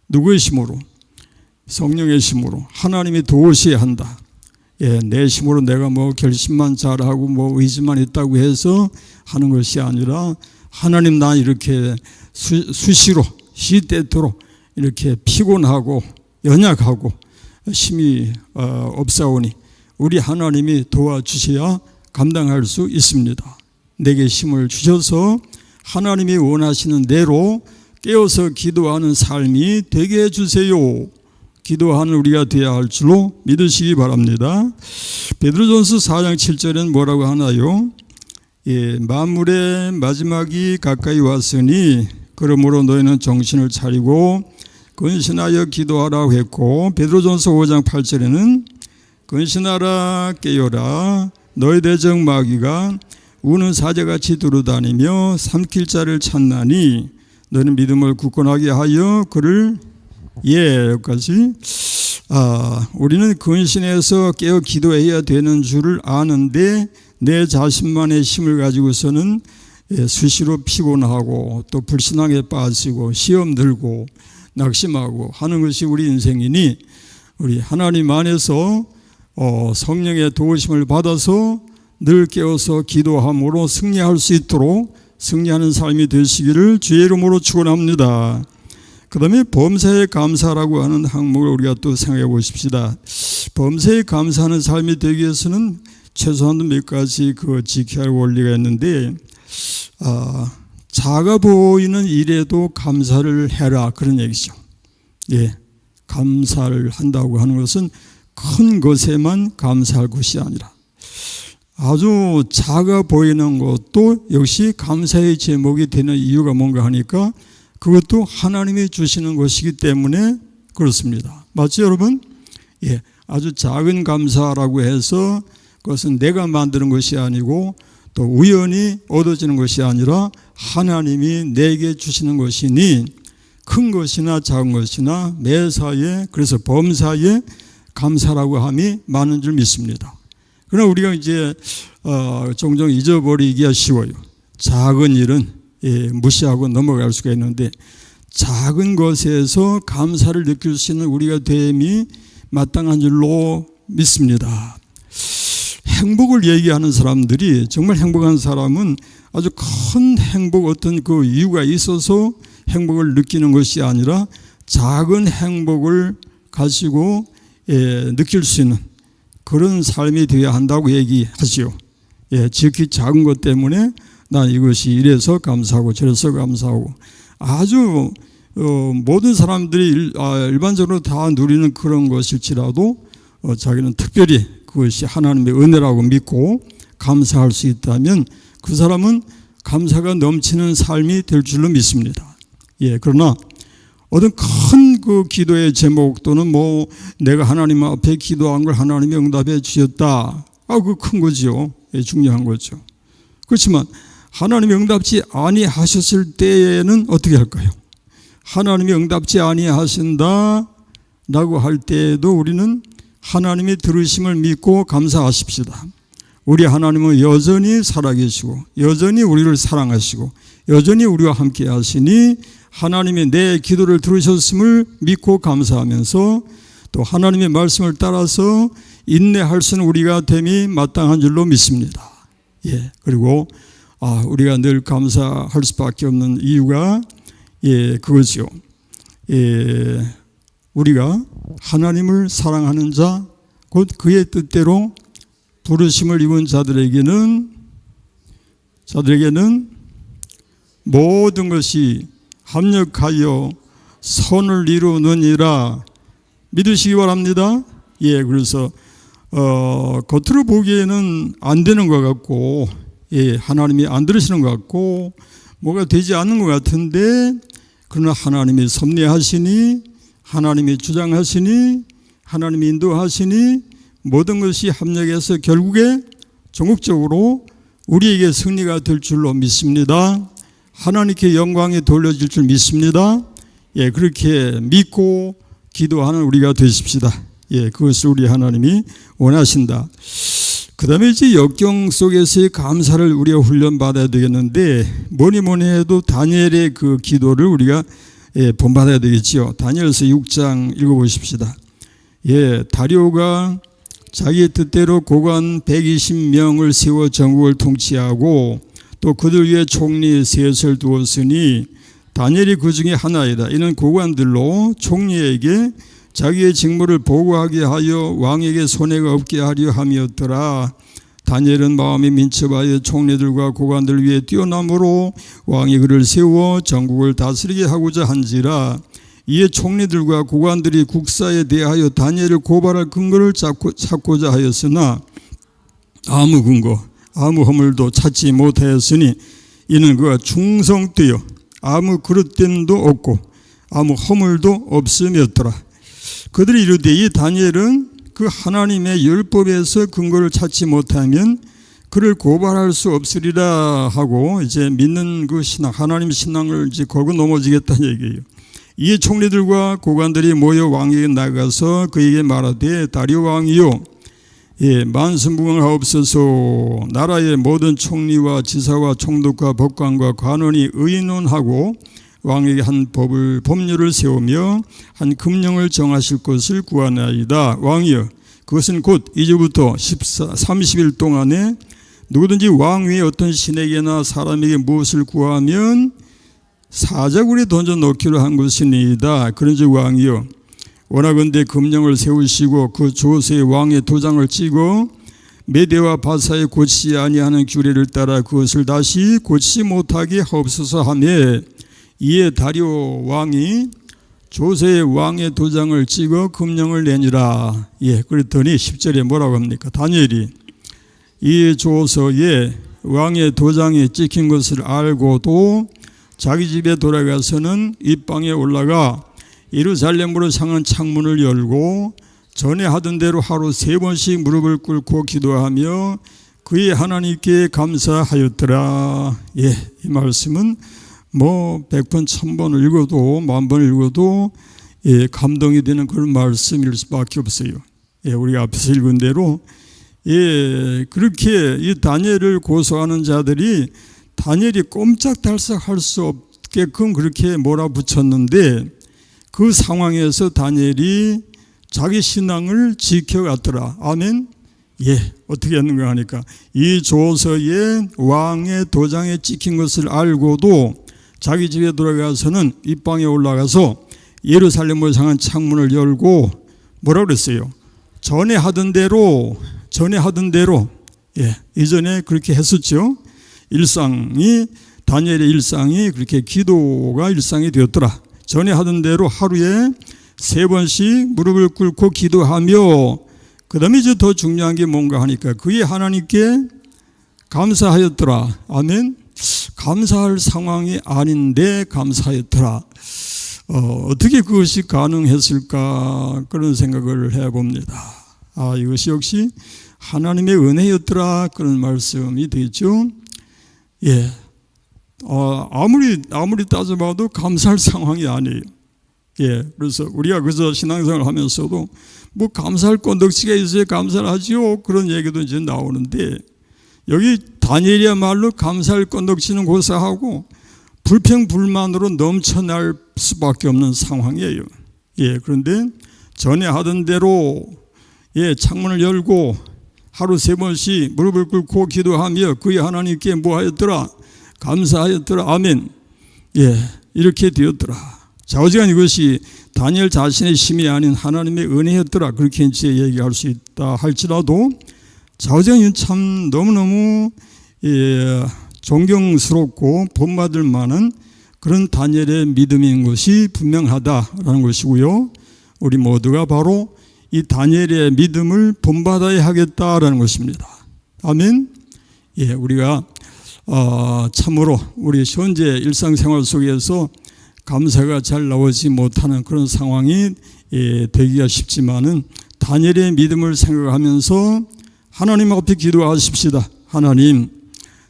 누구의 힘으로? 성령의 힘으로. 하나님이 도우셔야 한다. 내 힘으로 내가 뭐 결심만 잘하고 뭐 의지만 있다고 해서 하는 것이 아니라 하나님 나 이렇게 수시로 시때토록 이렇게 피곤하고 연약하고 힘이 없사오니 우리 하나님이 도와주셔야 감당할 수 있습니다. 내게 힘을 주셔서 하나님이 원하시는 대로 깨어서 기도하는 삶이 되게 해주세요. 기도하는 우리가 되어야 할 줄로 믿으시기 바랍니다. 베드로전서 4장 7절에는 뭐라고 하나요? 만물의 마지막이 가까이 왔으니 그러므로 너희는 정신을 차리고 근신하여 기도하라고 했고, 베드로전서 5장 8절에는 근신하라 깨어라 너희 대적 마귀가 우는 사자같이 두루다니며 삼킬 자를 찾나니 너는 믿음을 굳건하게 하여 그를 여기까지. 우리는 근신해서 깨어 기도해야 되는 줄을 아는데 내 자신만의 힘을 가지고서는 수시로 피곤하고 또 불신앙에 빠지고 시험 들고 낙심하고 하는 것이 우리 인생이니 우리 하나님 안에서 성령의 도우심을 받아서 늘 깨어서 기도함으로 승리할 수 있도록 승리하는 삶이 되시기를 주의 이름으로 축원합니다. 그 다음에 범사에 감사라고 하는 항목을 우리가 또 생각해 보십시다. 범사에 감사하는 삶이 되기 위해서는 최소한 몇 가지 지켜야 할 원리가 있는데, 작아 보이는 일에도 감사를 해라, 그런 얘기죠. 감사를 한다고 하는 것은 큰 것에만 감사할 것이 아니라 아주 작아 보이는 것도 역시 감사의 제목이 되는 이유가 뭔가 하니까 그것도 하나님이 주시는 것이기 때문에 그렇습니다. 맞죠, 여러분? 아주 작은 감사라고 해서 그것은 내가 만드는 것이 아니고 또 우연히 얻어지는 것이 아니라 하나님이 내게 주시는 것이니 큰 것이나 작은 것이나 매사에, 그래서 범사에 감사라고 함이 많은 줄 믿습니다. 그러나 우리가 이제 종종 잊어버리기가 쉬워요. 작은 일은 무시하고 넘어갈 수가 있는데 작은 것에서 감사를 느낄 수 있는 우리가 됨이 마땅한 줄로 믿습니다. 행복을 얘기하는 사람들이, 정말 행복한 사람은 아주 큰 행복, 어떤 그 이유가 있어서 행복을 느끼는 것이 아니라 작은 행복을 가지고 느낄 수 있는 그런 삶이 되어야 한다고 얘기하지요. 지극히 작은 것 때문에 난 이것이 이래서 감사하고 저래서 감사하고, 아주 모든 사람들이 일반적으로 다 누리는 그런 것일지라도 자기는 특별히 그것이 하나님의 은혜라고 믿고 감사할 수 있다면 그 사람은 감사가 넘치는 삶이 될 줄로 믿습니다. 그러나 어떤 큰 그 기도의 제목 또는 뭐 내가 하나님 앞에 기도한 걸 하나님이 응답해 주셨다, 그거 큰 거지요. 중요한 거죠. 그렇지만 하나님이 응답지 아니하셨을 때에는 어떻게 할까요? 하나님이 응답지 아니하신다 라고 할 때에도 우리는 하나님이 들으심을 믿고 감사하십시다. 우리 하나님은 여전히 살아계시고 여전히 우리를 사랑하시고 여전히 우리와 함께 하시니 하나님이 내 기도를 들으셨음을 믿고 감사하면서 또 하나님의 말씀을 따라서 인내할 수 있는 우리가 됨이 마땅한 줄로 믿습니다. 그리고 우리가 늘 감사할 수밖에 없는 이유가 그거죠. 우리가 하나님을 사랑하는 자, 곧 그의 뜻대로 부르심을 입은 자들에게는 모든 것이 합력하여 선을 이루느니라 믿으시기 바랍니다. 그래서 겉으로 보기에는 안 되는 것 같고 하나님이 안 들으시는 것 같고 뭐가 되지 않는 것 같은데, 그러나 하나님이 섭리하시니, 하나님이 주장하시니, 하나님이 인도하시니 모든 것이 합력해서 결국에 종국적으로 우리에게 승리가 될 줄로 믿습니다. 하나님께 영광이 돌려질 줄 믿습니다. 그렇게 믿고 기도하는 우리가 되십시다. 그것을 우리 하나님이 원하신다. 그 그 다음에 이제 역경 속에서의 감사를 우리가 훈련받아야 되겠는데, 뭐니 해도 다니엘의 그 기도를 우리가 본받아야 되겠지요. 다니엘서 6장 읽어보십시다. 다리오가 자기의 뜻대로 고관 120명을 세워 전국을 통치하고 또 그들 위에 총리 셋을 두었으니 다니엘이 그 중에 하나이다. 이는 고관들로 총리에게 자기의 직무를 보고하게 하여 왕에게 손해가 없게 하려 함이었더라. 다니엘은 마음이 민첩하여 총리들과 고관들 위에 뛰어남으로 왕이 그를 세워 전국을 다스리게 하고자 한지라. 이에 총리들과 고관들이 국사에 대하여 다니엘을 고발할 근거를 찾고자 하였으나 아무 근거, 아무 허물도 찾지 못하였으니 이는 그가 충성되어 아무 그릇됨도 없고 아무 허물도 없음이었더라. 그들이 이르되 이 다니엘은 그 하나님의 율법에서 근거를 찾지 못하면 그를 고발할 수 없으리라 하고 이제 믿는 그 신앙, 하나님 신앙을 이제 걸고 넘어지겠다는 얘기예요. 이에 총리들과 고관들이 모여 왕에게 나가서 그에게 말하되 다리오 왕이요, 만수무강하옵소서. 나라의 모든 총리와 지사와 총독과 법관과 관원이 의논하고 왕에게 한 법률을 세우며 한 금령을 정하실 것을 구하나이다. 왕이여, 그것은 곧 이제부터 30일 동안에 누구든지 왕 위에 어떤 신에게나 사람에게 무엇을 구하면 사자굴에 던져 넣기로 한 것이니이다. 그런즉 왕이여, 원하건대 금령을 세우시고 그 조서에 왕의 도장을 찍어 메대와 바사에 고치지 아니하는 규례를 따라 그것을 다시 고치지 못하게 하옵소서 하며, 이에 다리오 왕이 조서에 왕의 도장을 찍어 금령을 내니라. 그랬더니 10절에 뭐라고 합니까? 다니엘이 이 조서에 왕의 도장이 찍힌 것을 알고도 자기 집에 돌아가서는 입방에 올라가 예루살렘으로 향한 창문을 열고 전에 하던 대로 하루 3번씩 무릎을 꿇고 기도하며 그의 하나님께 감사하였더라. 이 말씀은 뭐 100번 1000번 읽어도 10,000번 읽어도 감동이 되는 그런 말씀일 수밖에 없어요. 우리가 앞에서 읽은 대로 그렇게 이 다니엘을 고소하는 자들이 다니엘이 꼼짝달싹할 수 없게끔 그렇게 몰아붙였는데, 그 상황에서 다니엘이 자기 신앙을 지켜갔더라. 아멘. 어떻게 했는가 하니까 이 조서에 왕의 도장에 찍힌 것을 알고도 자기 집에 돌아가서는 입방에 올라가서 예루살렘으로 향한 창문을 열고 뭐라고 그랬어요? 전에 하던 대로 이전에 그렇게 했었죠. 다니엘의 일상이 그렇게 기도가 일상이 되었더라. 전에 하던 대로 하루에 3번씩 무릎을 꿇고 기도하며, 그 다음에 이제 더 중요한 게 뭔가 하니까 그의 하나님께 감사하였더라. 아멘. 감사할 상황이 아닌데 감사하였더라. 어떻게 그것이 가능했을까, 그런 생각을 해봅니다. 이것이 역시 하나님의 은혜였더라, 그런 말씀이 되죠. 아무리 따져봐도 감사할 상황이 아니에요. 그래서 우리가 그저 신앙생활을 하면서도 뭐 감사할 건덕지가 있어야 감사를 하지요, 그런 얘기도 이제 나오는데, 여기 다니엘이야말로 감사할 건덕지는 고사하고 불평불만으로 넘쳐날 수밖에 없는 상황이에요. 그런데 전에 하던 대로 창문을 열고 하루 3번씩 무릎을 꿇고 기도하며 그의 하나님께 뭐하였더라? 감사하였더라. 아멘. 이렇게 되었더라. 좌우지간 이것이 다니엘 자신의 힘이 아닌 하나님의 은혜였더라, 그렇게 이제 얘기할 수 있다 할지라도 좌우지간 참 너무너무 존경스럽고 본받을 만한 그런 다니엘의 믿음인 것이 분명하다라는 것이고요. 우리 모두가 바로 이 다니엘의 믿음을 본받아야 하겠다라는 것입니다. 아멘. 우리가 참으로 우리 현재 일상생활 속에서 감사가 잘 나오지 못하는 그런 상황이 되기가 쉽지만은, 다니엘의 믿음을 생각하면서 하나님 앞에 기도하십시다. 하나님,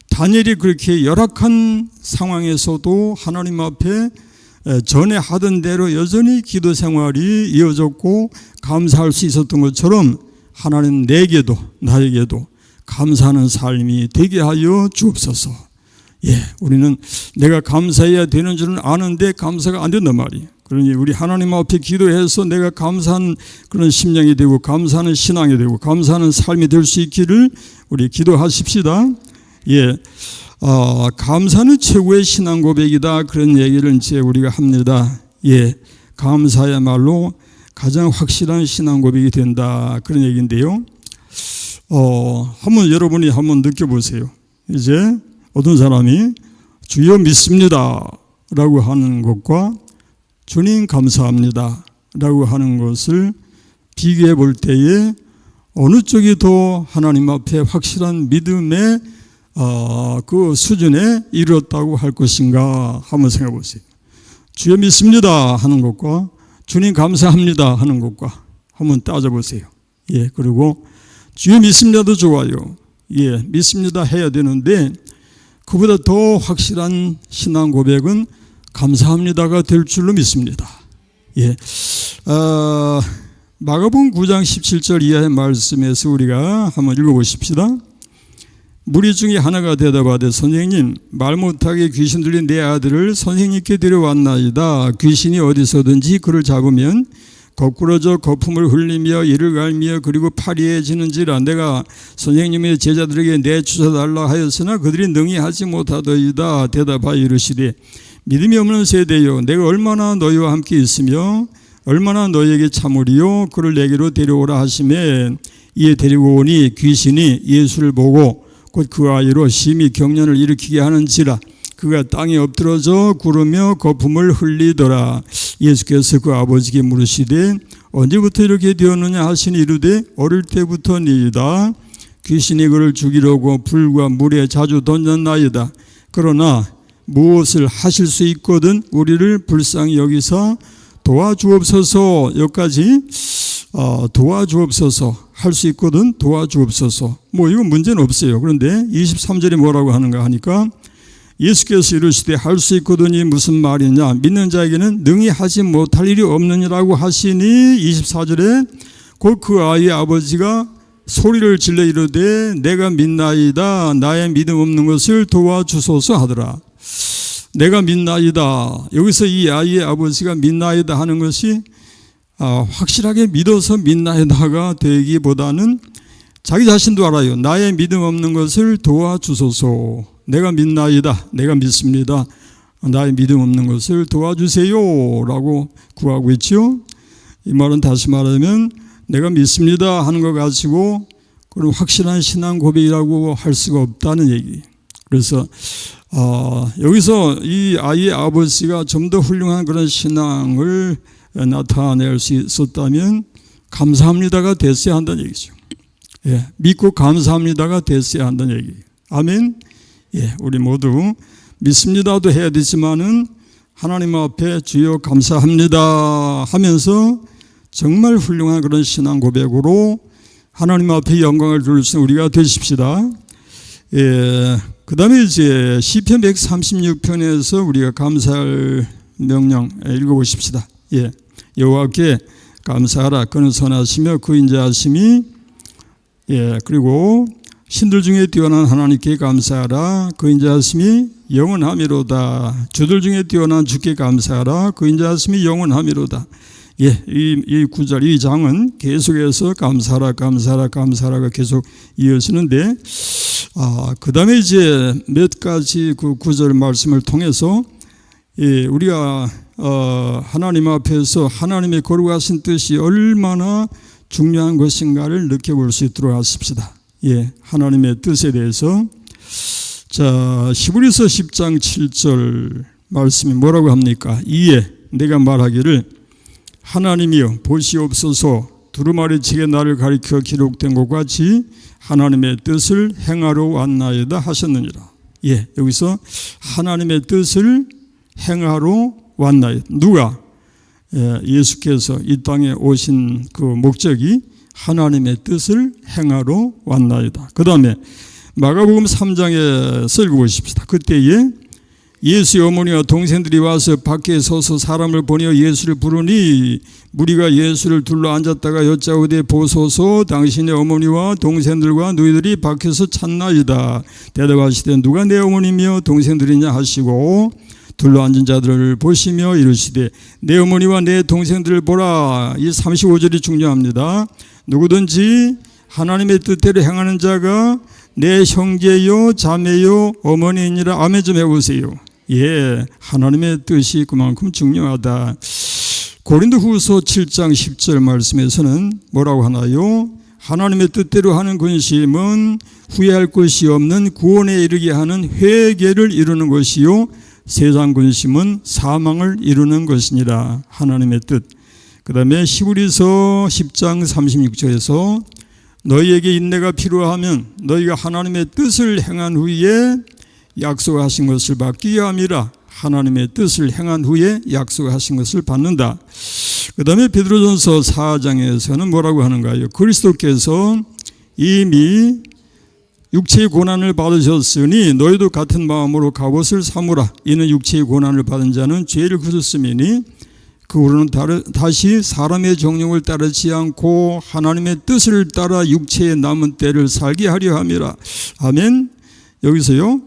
다니엘이 그렇게 열악한 상황에서도 하나님 앞에 전에 하던 대로 여전히 기도 생활이 이어졌고 감사할 수 있었던 것처럼 하나님 내게도 나에게도 감사하는 삶이 되게 하여 주옵소서. 예, 우리는 내가 감사해야 되는 줄은 아는데 감사가 안 된단 말이에요. 그러니 우리 하나님 앞에 기도해서 내가 감사한 그런 심령이 되고 감사하는 신앙이 되고 감사하는 삶이 될 수 있기를 우리 기도하십시다. 예, 감사는 최고의 신앙 고백이다. 그런 얘기를 이제 우리가 합니다. 예, 감사야말로 가장 확실한 신앙 고백이 된다. 그런 얘기인데요. 한번 여러분이 한번 느껴보세요. 이제 어떤 사람이 주여 믿습니다 라고 하는 것과 주님 감사합니다 라고 하는 것을 비교해 볼 때에 어느 쪽이 더 하나님 앞에 확실한 믿음의 그 수준에 이르렀다고 할 것인가 한번 생각해 보세요. 주여 믿습니다 하는 것과 주님 감사합니다 하는 것과 한번 따져보세요. 예, 그리고 주여 믿습니다도 좋아요. 예, 믿습니다 해야 되는데 그보다 더 확실한 신앙 고백은 감사합니다가 될 줄로 믿습니다. 예, 마가복음 9장 17절 이하의 말씀에서 우리가 한번 읽어보십시다. 무리 중에 하나가 대답하되 선생님, 말 못하게 귀신 들린 내 아들을 선생님께 데려왔나이다. 귀신이 어디서든지 그를 잡으면 거꾸러져 거품을 흘리며 이를 갈며 그리고 파리해지는지라. 내가 선생님의 제자들에게 내쫓아달라 하였으나 그들이 능히 하지 못하더이다. 대답하여 이르시되 믿음이 없는 세대여, 내가 얼마나 너희와 함께 있으며 얼마나 너희에게 참으리요. 그를 내게로 데려오라 하시매 이에 데리고 오니 귀신이 예수를 보고 곧 그 아이로 심히 경련을 일으키게 하는지라. 그가 땅에 엎드러져 구르며 거품을 흘리더라. 예수께서 그 아버지께 물으시되 언제부터 이렇게 되었느냐 하시니 이르되 어릴 때부터니이다. 귀신이 그를 죽이려고 불과 물에 자주 던졌나이다. 그러나 무엇을 하실 수 있거든 우리를 불쌍히 여기서 도와주옵소서. 여기까지 도와주옵소서 할 수 있거든 도와주옵소서. 뭐 이건 문제는 없어요. 그런데 23절에 뭐라고 하는가 하니까 예수께서 이르시되 할 수 있거든이 무슨 말이냐. 믿는 자에게는 능히 하지 못할 일이 없느니라고 하시니 24절에 곧 그 아이의 아버지가 소리를 질러 이르되 내가 믿나이다. 나의 믿음 없는 것을 도와주소서 하더라. 내가 믿나이다. 여기서 이 아이의 아버지가 믿나이다 하는 것이 확실하게 믿어서 믿나이다가 되기보다는 자기 자신도 알아요. 나의 믿음 없는 것을 도와주소서. 내가 믿나이다. 내가 믿습니다. 나의 믿음 없는 것을 도와주세요 라고 구하고 있죠. 이 말은 다시 말하면 내가 믿습니다 하는 것 가지고 그런 확실한 신앙 고백이라고 할 수가 없다는 얘기. 그래서 여기서 이 아이의 아버지가 좀 더 훌륭한 그런 신앙을 나타낼 수 있었다면 감사합니다가 됐어야 한다는 얘기죠. 예, 믿고 감사합니다가 됐어야 한다는 얘기. 아멘. 예, 우리 모두 믿습니다도 해야 되지만은 하나님 앞에 주여 감사합니다 하면서 정말 훌륭한 그런 신앙 고백으로 하나님 앞에 영광을 돌릴 수 있는 우리가 되십시다. 예, 그 다음에 이제 시편 136편에서 우리가 감사할 명령 읽어보십시다. 예, 여호와께 감사하라. 그는 선하시며 그 인자하심이 예, 그리고 신들 중에 뛰어난 하나님께 감사하라. 그 인자하심이 영원하미로다. 주들 중에 뛰어난 주께 감사하라. 그 인자하심이 영원하미로다. 예, 이 구절, 이 장은 계속해서 감사하라, 감사하라, 감사하라가 계속 이어지는데, 그 다음에 이제 몇 가지 그 구절 말씀을 통해서, 예, 우리가, 하나님 앞에서 하나님의 거룩하신 뜻이 얼마나 중요한 것인가를 느껴볼 수 있도록 하십시다. 예, 하나님의 뜻에 대해서. 자, 히브리서 10장 7절 말씀이 뭐라고 합니까? 이에 내가 말하기를 하나님이여 보시옵소서 두루마리 책에 나를 가리켜 기록된 것 같이 하나님의 뜻을 행하러 왔나이다 하셨느니라. 예, 여기서 하나님의 뜻을 행하러 왔나이다. 누가? 예수께서 이 땅에 오신 그 목적이 하나님의 뜻을 행하러 왔나이다. 그 다음에 마가복음 3장에서 읽어보십시다. 그때에 예수의 어머니와 동생들이 와서 밖에 서서 사람을 보내어 예수를 부르니 무리가 예수를 둘러 앉았다가 여짜오되 보소서 당신의 어머니와 동생들과 너희들이 밖에서 찾나이다. 대답하시되 누가 내 어머니며 동생들이냐 하시고 둘러 앉은 자들을 보시며 이르시되 내 어머니와 내 동생들을 보라. 이 35절이 중요합니다. 누구든지 하나님의 뜻대로 행하는 자가 내 형제요 자매요 어머니이니라. 아멘 좀 해보세요. 예, 하나님의 뜻이 그만큼 중요하다. 고린도후서 7장 10절 말씀에서는 뭐라고 하나요? 하나님의 뜻대로 하는 근심은 후회할 것이 없는 구원에 이르게 하는 회개를 이루는 것이요 세상 근심은 사망을 이루는 것이니라. 하나님의 뜻. 그 다음에 히브리서 10장 36절에서 너희에게 인내가 필요하면 너희가 하나님의 뜻을 행한 후에 약속하신 것을 받기 위함이라. 하나님의 뜻을 행한 후에 약속하신 것을 받는다. 그 다음에 베드로전서 4장에서는 뭐라고 하는가요? 그리스도께서 이미 육체의 고난을 받으셨으니 너희도 같은 마음으로 갑옷을 삼으라. 이는 육체의 고난을 받은 자는 죄를 그쳤음이니 그 후로는 다시 사람의 정욕을 따르지 않고 하나님의 뜻을 따라 육체의 남은 때를 살게 하려 함이라. 아멘. 여기서요,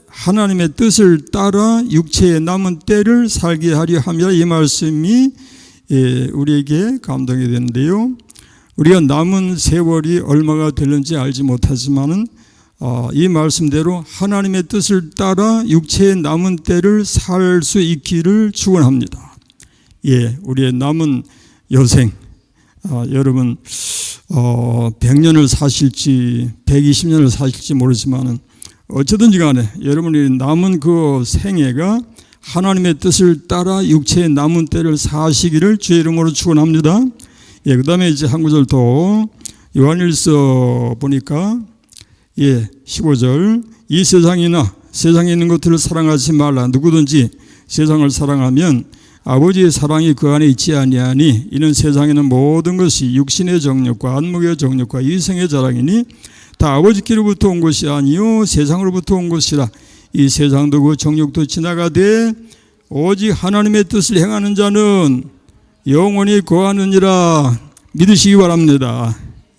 하나님의 뜻을 따라 육체의 남은 때를 살게 하려 함이라. 이 말씀이 우리에게 감동이 되는데요. 우리가 남은 세월이 얼마가 되는지 알지 못하지만은 이 말씀대로 하나님의 뜻을 따라 육체의 남은 때를 살 수 있기를 축원합니다. 예, 우리의 남은 여생, 여러분 100년을 사실지 120년을 사실지 모르지만은 어쩌든지 간에 여러분이 남은 그 생애가 하나님의 뜻을 따라 육체의 남은 때를 사시기를 주의 이름으로 축원합니다. 예, 그 다음에 이제 한 구절 더 요한일서 보니까 15절 이 세상에 있는 것들을 사랑하지 말라. 누구든지 세상을 사랑하면 아버지의 사랑이 그 안에 있지 아니하니 이는 세상에는 모든 것이 육신의 정욕과 안목의 정욕과 이생의 자랑이니 다 아버지께로부터 온 것이 아니요 세상으로부터 온 것이라. 이 세상도 그 정욕도 지나가되 오직 하나님의 뜻을 행하는 자는 영원히 거하느니라. 믿으시기 바랍니다.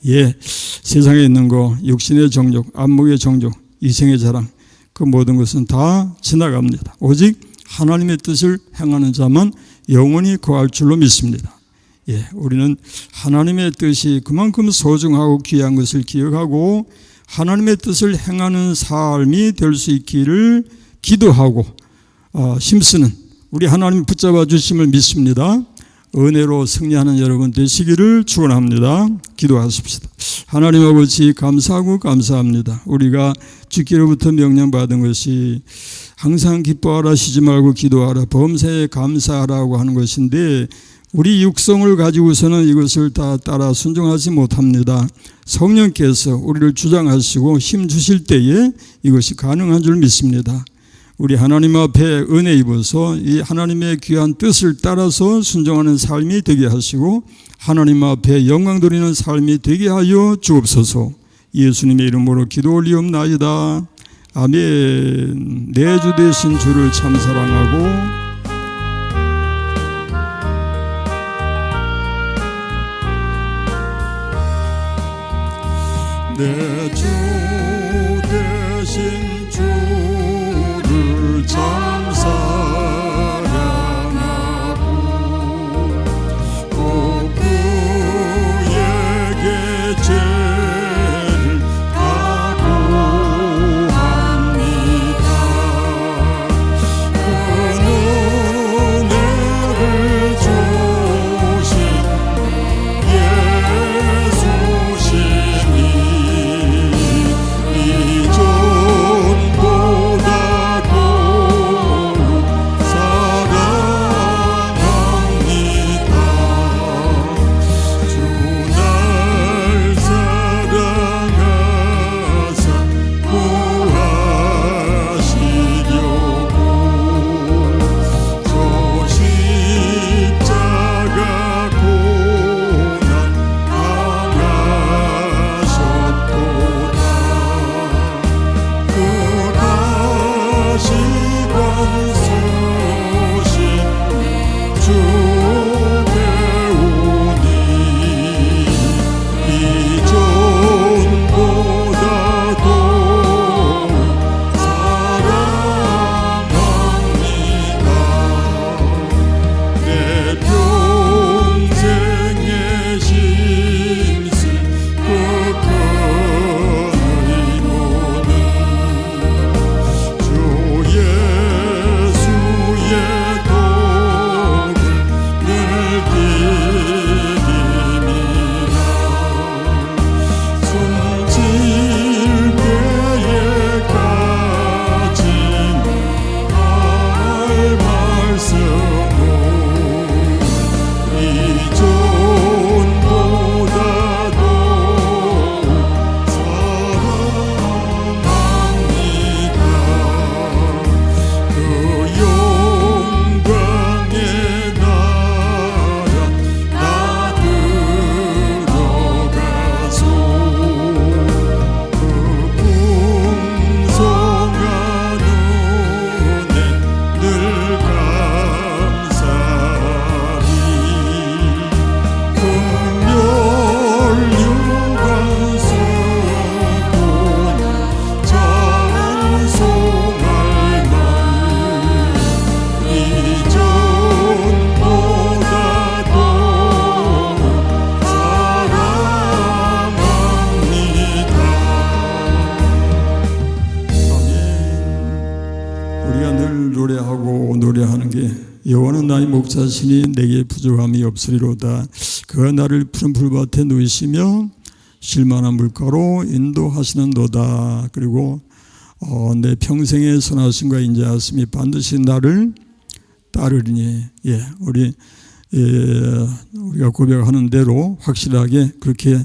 예, 세상에 있는 거 육신의 정욕, 안목의 정욕, 이생의 자랑 그 모든 것은 다 지나갑니다. 오직 하나님의 뜻을 행하는 자만 영원히 거할 줄로 믿습니다. 예, 우리는 하나님의 뜻이 그만큼 소중하고 귀한 것을 기억하고 하나님의 뜻을 행하는 삶이 될 수 있기를 기도하고 힘쓰는 우리 하나님 붙잡아 주심을 믿습니다. 은혜로 승리하는 여러분 되시기를 축원합니다. 기도하십시다. 하나님 아버지 감사하고 감사합니다. 우리가 주께로부터 명령받은 것이 항상 기뻐하라, 쉬지 말고 기도하라, 범사에 감사하라고 하는 것인데 우리 육성을 가지고서는 이것을 다 따라 순종하지 못합니다. 성령께서 우리를 주장하시고 힘 주실 때에 이것이 가능한 줄 믿습니다. 우리 하나님 앞에 은혜 입어서 이 하나님의 귀한 뜻을 따라서 순종하는 삶이 되게 하시고 하나님 앞에 영광 돌리는 삶이 되게 하여 주옵소서. 예수님의 이름으로 기도 올리옵나이다. 아멘. 내 주 되신 주를 참 사랑하고 내 주 되신 주를 참 사랑하고 꼭 그에게 죄를 다구합니다. 그 은혜를 주신 예수시니 이전보다 여호와는 나의 목자시니 내게 부족함이 없으리로다. 그가 나를 푸른 풀밭에 누이시며 쉴만한 물가로 인도하시는도다. 그리고 내 평생의 선하심과 인자하심이 반드시 나를 따르리니. 우리가 고백하는 대로 확실하게 그렇게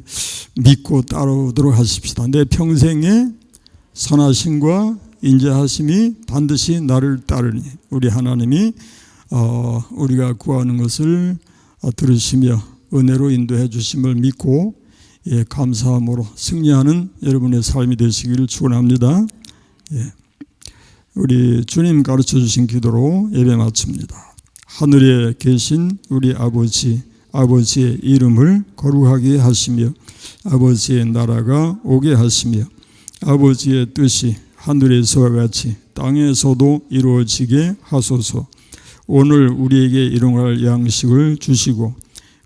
믿고 따르도록 하십시다. 내 평생의 선하심과 인자하심이 반드시 나를 따르니. 우리 하나님이 우리가 구하는 것을 들으시며 은혜로 인도해 주심을 믿고 감사함으로 승리하는 여러분의 삶이 되시기를 축원합니다. 우리 주님 가르쳐 주신 기도로 예배 마칩니다. 하늘에 계신 우리 아버지의 이름을 거룩하게 하시며 아버지의 나라가 오게 하시며 아버지의 뜻이 하늘에서와 같이 땅에서도 이루어지게 하소서. 오늘 우리에게 일용할 양식을 주시고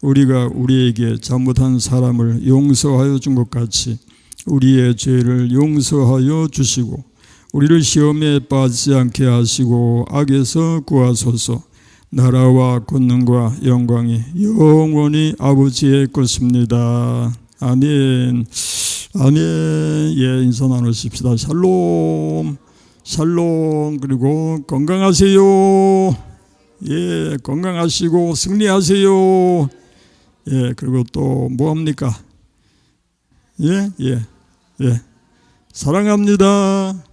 우리가 우리에게 잘못한 사람을 용서하여 준 것 같이 우리의 죄를 용서하여 주시고 우리를 시험에 빠지지 않게 하시고 악에서 구하소서. 나라와 권능과 영광이 영원히 아버지의 것입니다. 아멘. 아멘. 인사 나누십시다. 샬롬. 샬롬. 그리고 건강하세요. 건강하시고 승리하세요. 그리고 또 뭐합니까? 사랑합니다.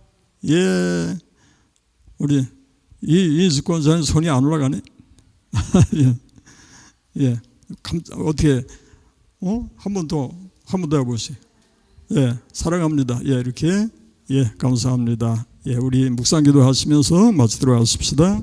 우리 이수권자는 손이 안 올라가네. 어떻게 한 번 더 해보세요. 사랑합니다. 이렇게 감사합니다. 우리 묵상기도 하시면서 마치도록 하십시다.